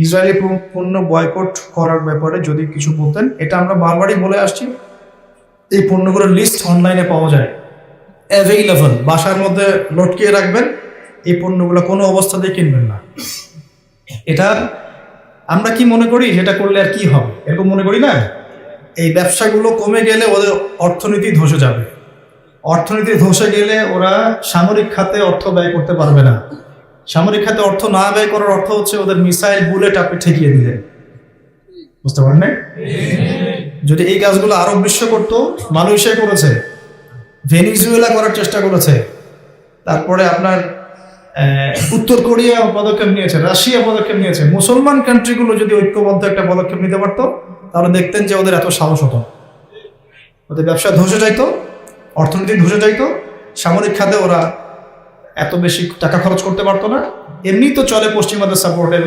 Israeli পণ্য boycott করার ব্যাপারে যদি কিছু বলতেন। এটা আমরা বারবারই বলে আসছি, এই পণ্যগুলোর লিস্ট অনলাইনে পাওয়া যায়, অ্যাভেইলেবল, বাসার মধ্যে লটকিয়ে রাখবেন। এই পণ্যগুলো কোনো অবস্থাতেই কিনবেন না। এটা আমরা কি মনে করি, সেটা করলে আর কি হবে, এরকম মনে করি না। এই ব্যবসাগুলো কমে গেলে ওদের অর্থনীতি ধসে যাবে। অর্থনীতি ধসে গেলে ওরা সামরিক খাতে অর্থ ব্যয় করতে পারবে না। সামরিক খাতে অর্থ না ব্যয় করার অর্থ হচ্ছে ওদের মিসাইল বুলেট আপনি ঠেকিয়ে দিলেন। বুঝতে পারেন না? যদি এই কাজগুলো আরব বিশ্ব করতো, মালয়েশিয়া করেছে, ভেনিজুয়েলা করার চেষ্টা করেছে, তারপরে আপনার উত্তর কোরিয়া পদক্ষেপ নিয়েছে, রাশিয়া পদক্ষেপ নিয়েছে। মুসলমান কান্ট্রিগুলো যদি ঐক্যবদ্ধ একটা পদক্ষেপ নিতে পারতো, তাহলে দেখতেন যে ওদের এত সাহস হতো, ওদের ব্যবসা ধসে যাইতো, অর্থনীতি ধসে যাইতো, সামরিক খাতে ওরা এত বেশি টাকা খরচ করতে পারতো না। এমনি তো চলে পশ্চিমাদের সাপোর্টে।